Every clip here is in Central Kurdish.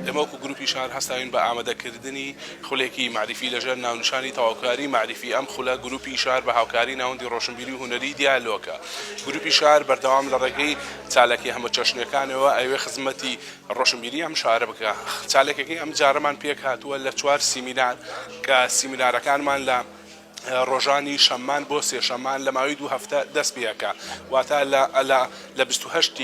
ئێمە وەکو گروپی شار هەستاوین بە ئامادەکردنی خولێکی معرفی لەژێر ناونشانی تەواوکاری معرفی ئەم خولە گروپی شار بە هاوکاری ناوەندی ڕۆشنبیری و هونەری دیالۆکە. گروپی شار بەردەوام لە ڕێگەی چالێکی هەموو چەشنەکانەوە ئەوێ خزمەتی ڕۆشنبیری ئەم شارە بکە. چالێکەکەی ئەم جارەمان پێک هاتووە لە 4 سیمینار کە سیمینارەکانمان لە ڕۆژانی شەممان بۆ سێ شەممان لە ماوەی 2 هەفتە دەست پێەکە واتە لە 28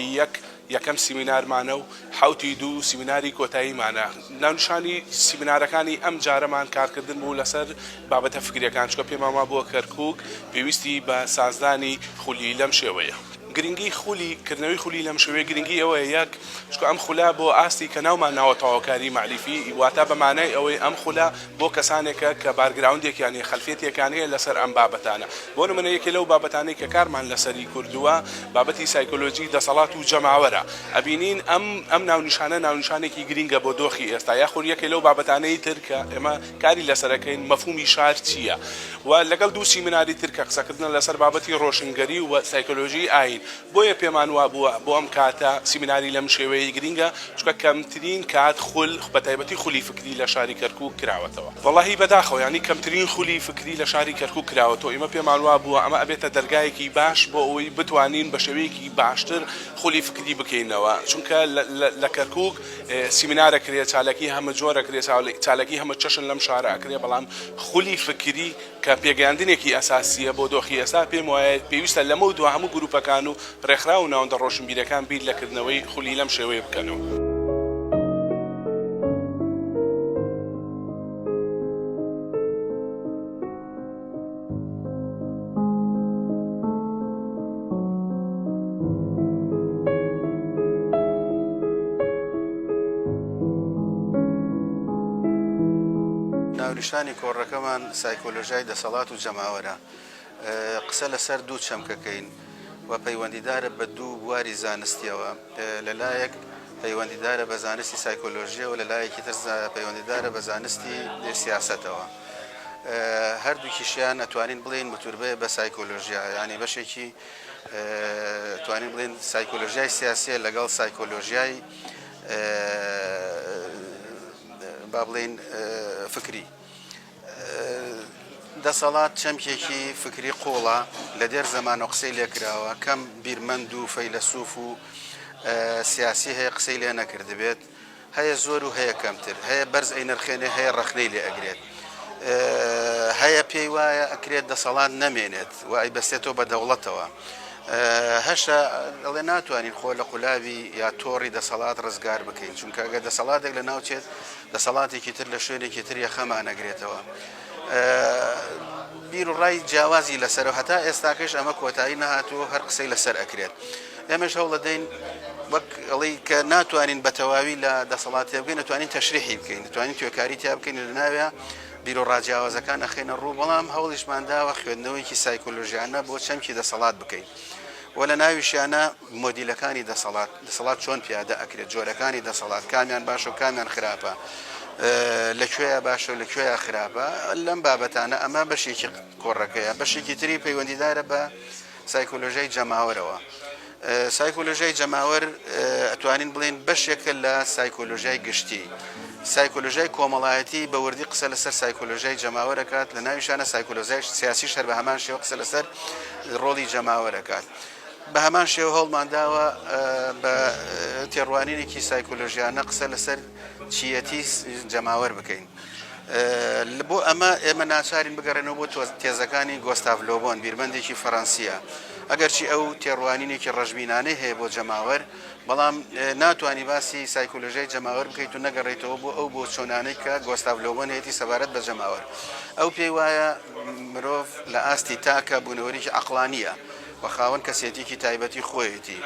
یەکەم سیمینارمانە و حوتی 2 سیمیناری کۆتاییمانە. ناونشانی سیمینارەکانی ئەم جارەمان کارکردن بوو لەسەر بابەتە فکریەکان چکە پێماما بۆ کەرکووک پێویستی بە سازدانی خولی لەم شێوەیە. گرنگی کردنەوەی خولی لەم شوێ گرنگی ئەوەیە یەک چکە ئەم خولا بۆ ئاستی کە ناومان ناوە تەواوکاری معرفی واتە بەمانای ئەوەی ئەم خولا بۆ کەسانێکە کە بارگراوندێکیان خەلفێتیەکان هەیە لەسەر ئەم بابەتانە. بۆ نمونە یەکێ لەو بابەتانەی کە کارمان لەسەری کردووە بابەتی سایکۆلۆژی دەسەڵات و جەماوەرە. ئەبینین ئەم ناونیشانە ناونیشانێکی گرینگە بۆ دۆخی ئێستا یاخود یەکێ لەو بابەتانەی تر کە ئێمە کاری لەسەرەکەین مەفهومی شار چییە و لەگەڵ 2 سیمیناری تر کە قسەکردن لەسەر بابەتی ڕۆشنگەری و سایکۆلۆژی ئاین بۆیە پێمان وا بووە بۆ ئەم کاتە سیمیناری لەم شێوەیە گرینگە چکە کەمترین کات بە تایبەتی خولی فکری لە شاری کەرکووک کراوەتەوە. وەڵاهی بەداخەوە ینی کەمترین خولی فکری لە شاری کەرکووک کراوەتەوە. ئێمە پێمان وا بووە ئەمە ئەبێتە دەرگایەکی باش بۆ ئەوەی بتوانین بە شێوەیەکی باشتر خولی فکری بکەینەوە چونکە لە کەرکووک سیمینارە کرێ چالەکی هەمە جۆرە کرێ چالەکی هەمە چەشن لەم شارە ئەکرێ بەڵام خولی فکری کە پێگەیاندنێکی ئەساسیە بۆ دۆخی ئێستا پێم وایە پێویستە لەمە دو هەموو گروپەکان و ڕێکخرا و ناوەندە ڕۆشنبیرەکان بیر لەکردنەوەی خولی لەم شێوەیە بکەنەوە. ناونیشانی کۆڕەکەمان سایکۆلۆژیای دەسەڵات و جەماوەرە. قسە لەسەر 2 چەمکەکەین و پەیوەندیدارە بە 2 بواری زانستیەوە. لەلایەک پەیوەندیدارە بە زانستی سایکۆلۆژیە و لەلایەکی تر پەیوەندیدارە بە زانستی سیاسەتەوە. هەردووکیشیان ئەتوانین بڵێن متوربەیە بە سایکۆلۆژیا ینی بەشێکی توانین بڵێن سایکۆلۆژیای سیاسیە لەگەڵ سایکۆلۆژیای با بڵێن فکری. دەسەڵات چەمکێکی فکری قۆڵە لە دێر زەمانە قسەی لێکراوە کەم بیرمەند و فەیلسوف و سیاسی هەیە قسەی لێ نەکردبێت هەیە زۆر و هەیە کەمتر هەیە بەرز ئەی نرخێنێ هەیە ڕەخنەی لێ ئەگرێت هەیە پێی وایە ئەکرێت دەسەڵات نەمێنێت و ئەی بەستێتەوە بە دەوڵەتەوە هەشە ئەڵێ ناتوانین خۆ لە قولابی یا تۆڕی دەسەڵات ڕزگار بکەین چونکە ئەگە دەسەڵاتێک لە ناوچێت دەسەڵاتێکی تر لە شوێنێکی تر یەخەمانەگرێتەوە. بیر و ڕای جیاوازی لەسەر هەتا ئێستاکەش ئەمە کۆتایی نەهاتووە هەر قسەی لەسەر ئەکرێت. ئێمەش هەوڵ دەدەین وەک ئەڵێ کە ناتوانین بە تەواوی لە دەسەڵاتی بکەین نتوانین تەشریحی بکەین نتوانین توێکاری تیا بکەین لە ناوێ بیر و ڕاجیاوازەکان ئەخێنە ڕوو بەڵام هەوڵیشمانداوە خوێندنەوەیکی سایکۆلۆژیانە بۆ چەمکی دەسەڵات بکەین و لە ناویشیانە مۆدیلەکانی دەسەڵات چۆن پیادە ئەکرێت جۆرەکانی دەسەڵات کامیان باشە و کامیان خراپە لەکوێیە باشە و لەکوێیە خراپە لەم بابەتانە ئەمە بەشێکی کۆڕەکەیە بەشێکی تری پەیوەندیدارە بە سایکۆلۆژیای جەماوەرەوە. سایکۆلۆژیای جەماوەر ئەتوانین بڵێن بەشێکە لە سایکۆلۆژیای گشتی سایکۆلۆژیای کۆمەڵایەتی بە وردی قسە لەسەر سایکۆلۆژیای جەماوەرەکات لە ناویشانە سایکۆلۆژیای سیاسی شەر بە هەمان شێوە قسە لەسەر ڕۆڵی جەماوەرەکات بە هەمان شێوە هەوڵمانداوە بە تێڕوانینێکی سایکۆلۆژیانە قسە لەسەر چیەتی جەماوەر بکەین. بۆ ئەمە ئێمە ناچارین بگەڕێنەوە بۆ تێزەکانی گۆستاڤ لۆبۆن بیرمەندێکی فەڕەنسیە ئەگەرچی ئەو تێڕوانینێکی ڕەژبینانەی هەیە بۆ جەماوەر بەڵام ناتوانانی باسی سایکۆلۆژیای جەماوەر بکەیت و نەگەڕێتەوە بۆ ئەو بۆ چۆنانەی کە گۆستاڤ لۆبۆن هەیەی سەبارەت بە جەماوەر ئەو پێی وایە مرۆڤ لە ئاستی تاکە بوونەوەریکی عەقڵانیە و خاوەن کەسێتێکی تایبەتی خۆیەتی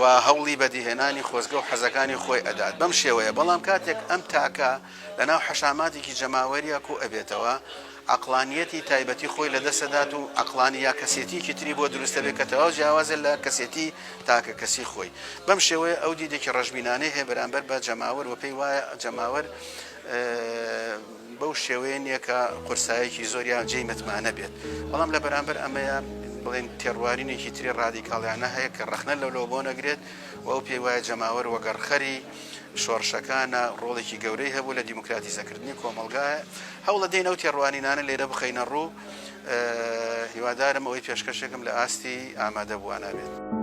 و هەوڵی بەدیهێنانی خۆزگە و حەزەکانی خۆی ئەدات بەم شێوەیە بەڵام کاتێک ئەم تاکە لەناو حەشاماتێکی جەماوەریە و ئەبێتەوە عەقڵانیەتی تایبەتی خۆی لەدەستەدات و عەقڵانی یا کەسێتیکی تری بۆ دروستە بێت کە تەواو جیاوازە لە کەسێتی تاکە کەسی خۆی بەم شێوەیە ئەو دیدێکی ڕەژبینانەی هەیە بەرامبەر بە جەماوەر و پێی وایە جەماوەر بەو شێوەیە نییە کە قورسایەکی زۆریان جێی متمانە بێت بەڵام لە بەرامبەر ئەمەیە بڵێن تێڕوارینێکی تری ڕادیکاڵیانە هەیە کە ڕەخنە لەو بۆ نەگرێت و ئەو پێی وایە جەماوەر وەگەڕخەری شۆڕشەکانە ڕۆڵێکی گەورەی هەبوو لە دیموکراتیزەکردنی کۆمەلگایە هەوڵە دێن ئەو تێڕوانینانە لێرە بخەینە ڕوو هیوادارم ئەوەی پێشکەشێکم لە ئاستی ئامادەبووانە بێت.